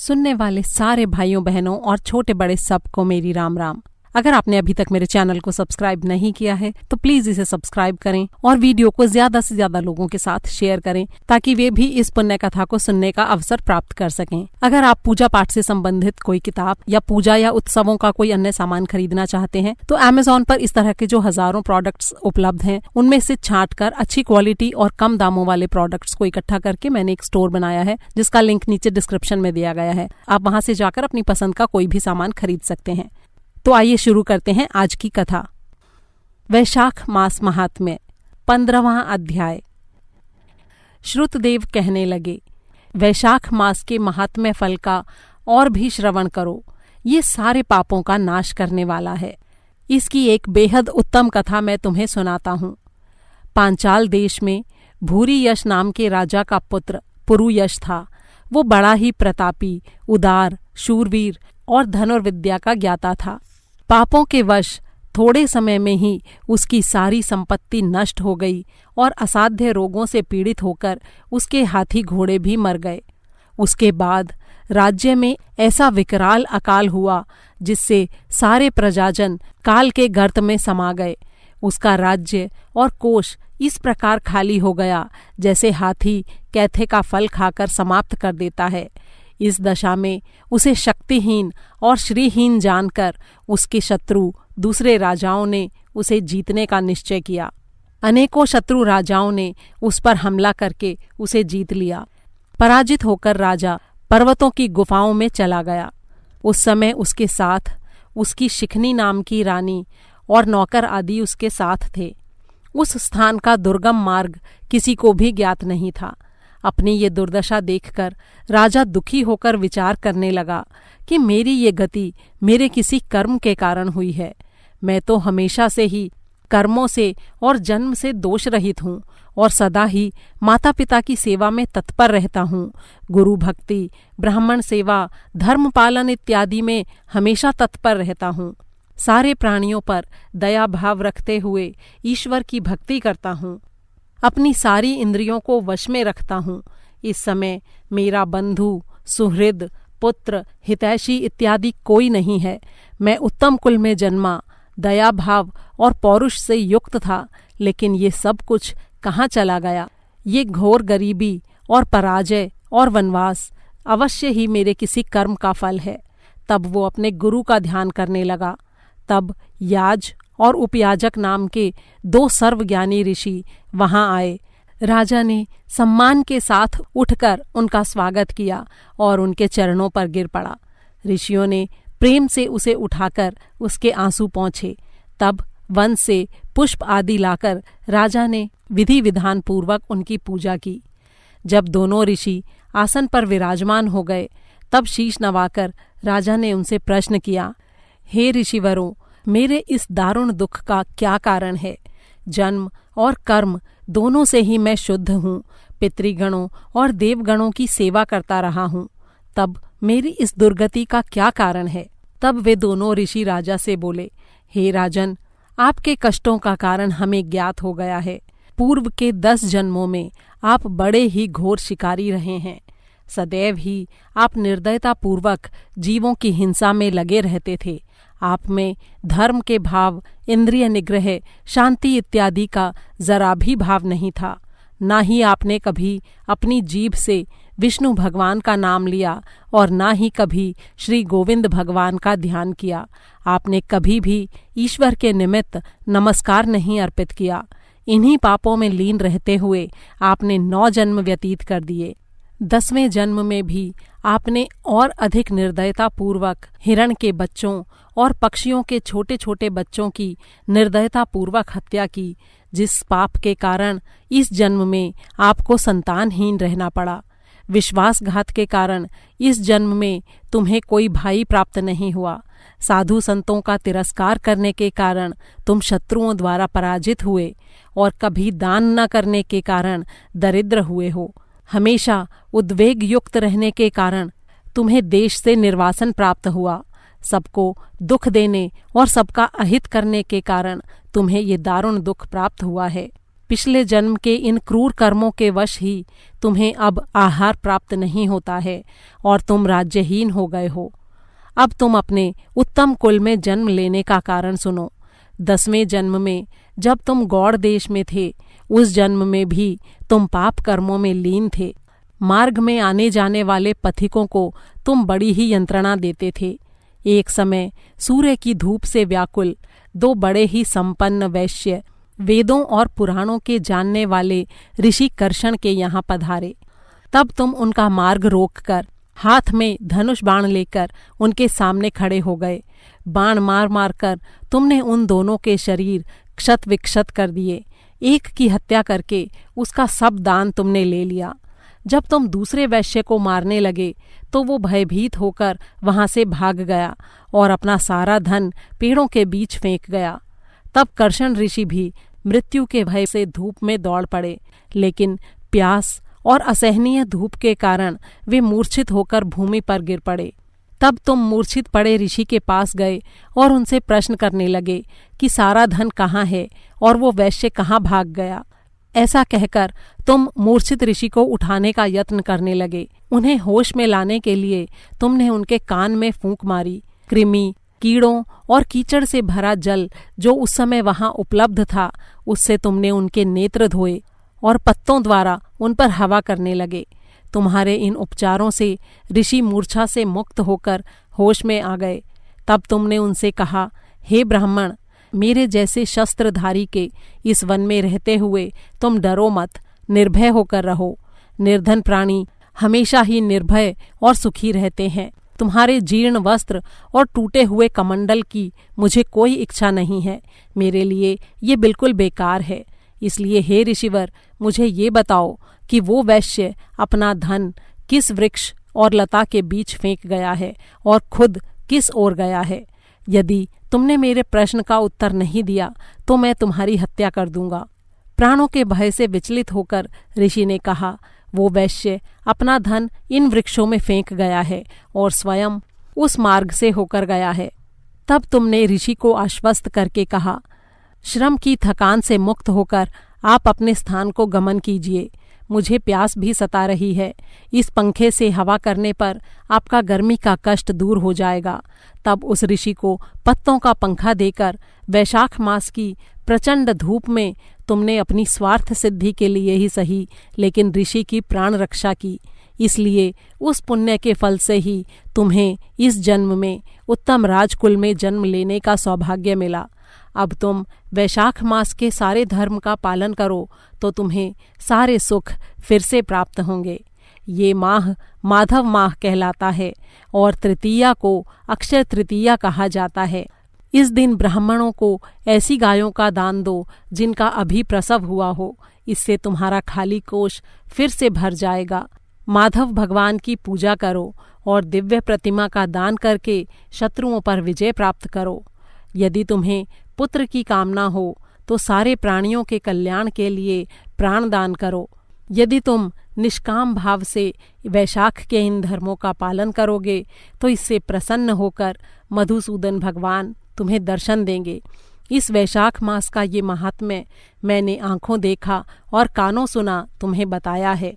सुनने वाले सारे भाइयों बहनों और छोटे बड़े सबको मेरी राम राम। अगर आपने अभी तक मेरे चैनल को सब्सक्राइब नहीं किया है तो प्लीज इसे सब्सक्राइब करें और वीडियो को ज्यादा से ज्यादा लोगों के साथ शेयर करें ताकि वे भी इस पुण्य कथा को सुनने का अवसर प्राप्त कर सकें। अगर आप पूजा पाठ से संबंधित कोई किताब या पूजा या उत्सवों का कोई अन्य सामान खरीदना चाहते हैं तो Amazon पर इस तरह के जो हजारों प्रोडक्ट्स उपलब्ध हैं उनमें से छांट कर अच्छी क्वालिटी और कम दामों वाले प्रोडक्ट्स को इकट्ठा करके मैंने एक स्टोर बनाया है जिसका लिंक नीचे डिस्क्रिप्शन में दिया गया है। आप वहां से जाकर अपनी पसंद का कोई भी सामान खरीद सकते हैं। तो आइए शुरू करते हैं आज की कथा। वैशाख मास महात्म्य 15वां अध्याय। श्रुतदेव कहने लगे, वैशाख मास के महात्म्य फल का और भी श्रवण करो, ये सारे पापों का नाश करने वाला है। इसकी एक बेहद उत्तम कथा मैं तुम्हें सुनाता हूँ। पांचाल देश में भूरी यश नाम के राजा का पुत्र पुरुयश था। वो बड़ा ही प्रतापी, उदार, शूरवीर और धनुर्विद्या का ज्ञाता था। पापों के वश थोड़े समय में ही उसकी सारी संपत्ति नष्ट हो गई और असाध्य रोगों से पीड़ित होकर उसके हाथी घोड़े भी मर गए। उसके बाद राज्य में ऐसा विकराल अकाल हुआ जिससे सारे प्रजाजन काल के गर्त में समा गए। उसका राज्य और कोष इस प्रकार खाली हो गया जैसे हाथी कैथे का फल खाकर समाप्त कर देता है। इस दशा में उसे शक्तिहीन और श्रीहीन जानकर उसके शत्रु दूसरे राजाओं ने उसे जीतने का निश्चय किया। अनेकों शत्रु राजाओं ने उस पर हमला करके उसे जीत लिया। पराजित होकर राजा पर्वतों की गुफाओं में चला गया। उस समय उसके साथ उसकी शिखनी नाम की रानी और नौकर आदि उसके साथ थे। उस स्थान का दुर्गम मार्ग किसी को भी ज्ञात नहीं था। अपनी ये दुर्दशा देखकर राजा दुखी होकर विचार करने लगा कि मेरी ये गति मेरे किसी कर्म के कारण हुई है। मैं तो हमेशा से ही कर्मों से और जन्म से दोष रहित हूँ और सदा ही माता पिता की सेवा में तत्पर रहता हूँ। गुरु भक्ति, ब्राह्मण सेवा, धर्म पालन इत्यादि में हमेशा तत्पर रहता हूँ। सारे प्राणियों पर दया भाव रखते हुए ईश्वर की भक्ति करता हूँ। अपनी सारी इंद्रियों को वश में रखता हूँ। इस समय मेरा बंधु, सुहृद, पुत्र, हितैषी इत्यादि कोई नहीं है। मैं उत्तम कुल में जन्मा, दया भाव और पौरुष से युक्त था, लेकिन ये सब कुछ कहाँ चला गया? ये घोर गरीबी और पराजय और वनवास अवश्य ही मेरे किसी कर्म का फल है। तब वो अपने गुरु का ध्यान करने लगा। तब याज और उपयाजक नाम के 2 सर्वज्ञानी ऋषि वहां आए। राजा ने सम्मान के साथ उठकर उनका स्वागत किया और उनके चरणों पर गिर पड़ा। ऋषियों ने प्रेम से उसे उठाकर उसके आंसू पोंछे। तब वन से पुष्प आदि लाकर राजा ने विधि विधान पूर्वक उनकी पूजा की। जब दोनों ऋषि आसन पर विराजमान हो गए तब शीश नवाकर राजा ने उनसे प्रश्न किया, हे ऋषिवरों, मेरे इस दारुण दुख का क्या कारण है? जन्म और कर्म दोनों से ही मैं शुद्ध हूँ। पितृगणों और देवगणों की सेवा करता रहा हूँ। तब मेरी इस दुर्गति का क्या कारण है? तब वे दोनों ऋषि राजा से बोले, हे राजन, आपके कष्टों का कारण हमें ज्ञात हो गया है। पूर्व के 10 जन्मों में आप बड़े ही घोर शिकारी रहे हैं। सदैव ही आप निर्दयता पूर्वक जीवों की हिंसा में लगे रहते थे। आप में धर्म के भाव, इंद्रिय निग्रह, शांति इत्यादि का जरा भी भाव नहीं था। ना ही आपने कभी अपनी जीभ से विष्णु भगवान का नाम लिया और ना ही कभी श्री गोविंद भगवान का ध्यान किया। आपने कभी भी ईश्वर के निमित्त नमस्कार नहीं अर्पित किया। इन्हीं पापों में लीन रहते हुए आपने 9 जन्म व्यतीत कर दिए। 10वें जन्म में भी आपने और अधिक निर्दयता पूर्वक हिरण के बच्चों और पक्षियों के छोटे छोटे बच्चों की निर्दयता पूर्वक हत्या की, जिस पाप के कारण इस जन्म में आपको संतानहीन रहना पड़ा। विश्वासघात के कारण इस जन्म में तुम्हें कोई भाई प्राप्त नहीं हुआ। साधु संतों का तिरस्कार करने के कारण तुम शत्रुओं द्वारा पराजित हुए और कभी दान न करने के कारण दरिद्र हुए हो। हमेशा उद्वेग युक्त रहने के कारण तुम्हें देश से निर्वासन प्राप्त हुआ। सबको दुख देने और सबका अहित करने के कारण तुम्हें ये दारुण दुख प्राप्त हुआ है। पिछले जन्म के इन क्रूर कर्मों के वश ही तुम्हें अब आहार प्राप्त नहीं होता है और तुम राज्यहीन हो गए हो। अब तुम अपने उत्तम कुल में जन्म लेने का कारण सुनो। 10वें जन्म में जब तुम गौड़ देश में थे, उस जन्म में भी तुम पाप कर्मों में लीन थे। मार्ग में आने जाने वाले पथिकों को तुम बड़ी ही यंत्रणा देते थे। एक समय सूर्य की धूप से व्याकुल 2 बड़े ही संपन्न वैश्य, वेदों और पुराणों के जानने वाले ऋषि कर्षण के यहाँ पधारे। तब तुम उनका मार्ग रोककर हाथ में धनुष बाण लेकर उनके सामने खड़े हो गए। बाण मार मार कर तुमने उन दोनों के शरीर क्षत विक्षत कर दिए। एक की हत्या करके उसका सब दान तुमने ले लिया। जब तुम दूसरे वैश्य को मारने लगे तो वो भयभीत होकर वहां से भाग गया और अपना सारा धन पेड़ों के बीच फेंक गया। तब कर्षण ऋषि भी मृत्यु के भय से धूप में दौड़ पड़े, लेकिन प्यास और असहनीय धूप के कारण वे मूर्छित होकर भूमि पर गिर पड़े। तब तुम मूर्छित पड़े ऋषि के पास गए और उनसे प्रश्न करने लगे कि सारा धन कहाँ है और वो वैश्य कहाँ भाग गया। ऐसा कहकर तुम मूर्छित ऋषि को उठाने का यत्न करने लगे। उन्हें होश में लाने के लिए तुमने उनके कान में फूंक मारी। कृमि, कीड़ों और कीचड़ से भरा जल जो उस समय वहां उपलब्ध था, उससे तुमने उनके नेत्र धोए और पत्तों द्वारा उन पर हवा करने लगे। तुम्हारे इन उपचारों से ऋषि मूर्छा से मुक्त होकर होश में आ गए। तब तुमने उनसे कहा, हे ब्राह्मण, मेरे जैसे शस्त्रधारी के इस वन में रहते हुए तुम डरो मत, निर्भय होकर रहो। निर्धन प्राणी हमेशा ही निर्भय और सुखी रहते हैं। तुम्हारे जीर्ण वस्त्र और टूटे हुए कमंडल की मुझे कोई इच्छा नहीं है। मेरे लिए ये बिल्कुल बेकार है। इसलिए हे ऋषिवर, मुझे ये बताओ कि वो वैश्य अपना धन किस वृक्ष और लता के बीच फेंक गया है और खुद किस ओर गया है। यदि तुमने मेरे प्रश्न का उत्तर नहीं दिया तो मैं तुम्हारी हत्या कर दूंगा। प्राणों के भय से विचलित होकर ऋषि ने कहा, वो वैश्य अपना धन इन वृक्षों में फेंक गया है और स्वयं उस मार्ग से होकर गया है। तब तुमने ऋषि को आश्वस्त करके कहा, श्रम की थकान से मुक्त होकर आप अपने स्थान को गमन कीजिए। मुझे प्यास भी सता रही है। इस पंखे से हवा करने पर आपका गर्मी का कष्ट दूर हो जाएगा। तब उस ऋषि को पत्तों का पंखा देकर वैशाख मास की प्रचंड धूप में तुमने अपनी स्वार्थ सिद्धि के लिए ही सही, लेकिन ऋषि की प्राण रक्षा की। इसलिए उस पुण्य के फल से ही तुम्हें इस जन्म में उत्तम राजकुल में जन्म लेने का सौभाग्य मिला। अब तुम वैशाख मास के सारे धर्म का पालन करो तो तुम्हें सारे सुख फिर से प्राप्त होंगे। ये माह माधव माह कहलाता है और तृतीया को अक्षय तृतीया कहा जाता है। इस दिन ब्राह्मणों को ऐसी गायों का दान दो जिनका अभी प्रसव हुआ हो। इससे तुम्हारा खाली कोष फिर से भर जाएगा। माधव भगवान की पूजा करो और दिव्य प्रतिमा का दान करके शत्रुओं पर विजय प्राप्त करो। यदि तुम्हें पुत्र की कामना हो तो सारे प्राणियों के कल्याण के लिए प्राण दान करो। यदि तुम निष्काम भाव से वैशाख के इन धर्मों का पालन करोगे तो इससे प्रसन्न होकर मधुसूदन भगवान तुम्हें दर्शन देंगे। इस वैशाख मास का ये महात्म्य मैंने आंखों देखा और कानों सुना तुम्हें बताया है।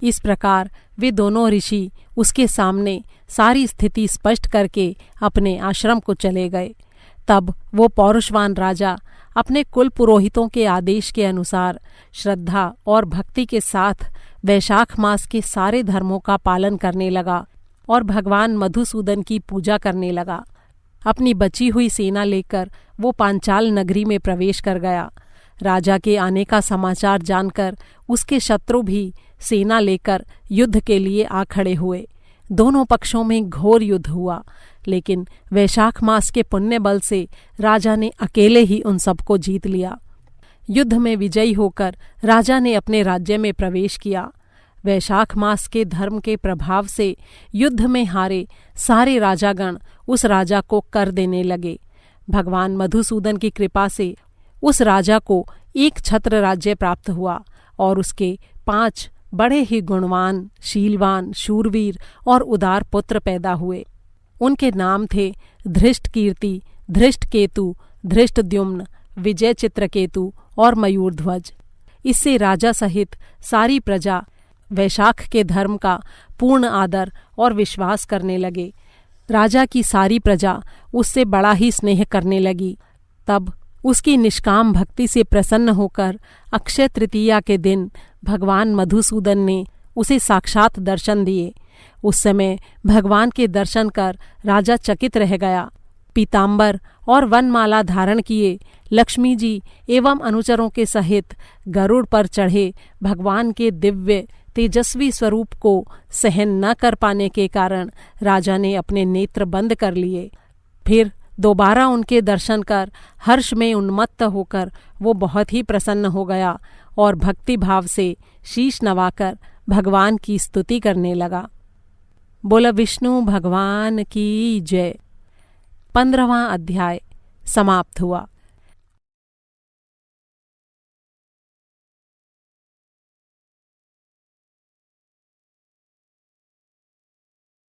इस प्रकार वे दोनों ऋषि उसके सामने सारी स्थिति स्पष्ट करके अपने आश्रम को चले गए। तब वो पौरुषवान राजा अपने कुल पुरोहितों के आदेश के अनुसार श्रद्धा और भक्ति के साथ वैशाख मास के सारे धर्मों का पालन करने लगा और भगवान मधुसूदन की पूजा करने लगा। अपनी बची हुई सेना लेकर वो पांचाल नगरी में प्रवेश कर गया। राजा के आने का समाचार जानकर उसके शत्रु भी सेना लेकर युद्ध के लिए आ खड़े हुए। दोनों पक्षों में घोर युद्ध हुआ, लेकिन वैशाख मास के पुण्य बल से राजा ने अकेले ही उन सबको जीत लिया। युद्ध में विजयी होकर राजा ने अपने राज्य में प्रवेश किया। वैशाख मास के धर्म के प्रभाव से युद्ध में हारे सारे राजागण उस राजा को कर देने लगे। भगवान मधुसूदन की कृपा से उस राजा को एक छत्र राज्य प्राप्त हुआ और उसके 5 बड़े ही गुणवान, शीलवान, शूरवीर और उदार पुत्र पैदा हुए। उनके नाम थे धृष्टकीर्ति, धृष्टकेतु, धृष्टद्युम्न, विजय चित्रकेतु और मयूरध्वज। इससे राजा सहित सारी प्रजा वैशाख के धर्म का पूर्ण आदर और विश्वास करने लगे। राजा की सारी प्रजा उससे बड़ा ही स्नेह करने लगी। तब उसकी निष्काम भक्ति से प्रसन्न होकर अक्षय तृतीया के दिन भगवान मधुसूदन ने उसे साक्षात दर्शन दिए। उस समय भगवान के दर्शन कर राजा चकित रह गया। पीतांबर और वनमाला धारण किए लक्ष्मी जी एवं अनुचरों के सहित गरुड़ पर चढ़े भगवान के दिव्य तेजस्वी स्वरूप को सहन न कर पाने के कारण राजा ने अपने नेत्र बंद कर लिए। फिर दोबारा उनके दर्शन कर हर्ष में उन्मत्त होकर वो बहुत ही प्रसन्न हो गया और भक्ति भाव से शीश नवाकर भगवान की स्तुति करने लगा। बोला विष्णु भगवान की जय। 15वां अध्याय समाप्त हुआ।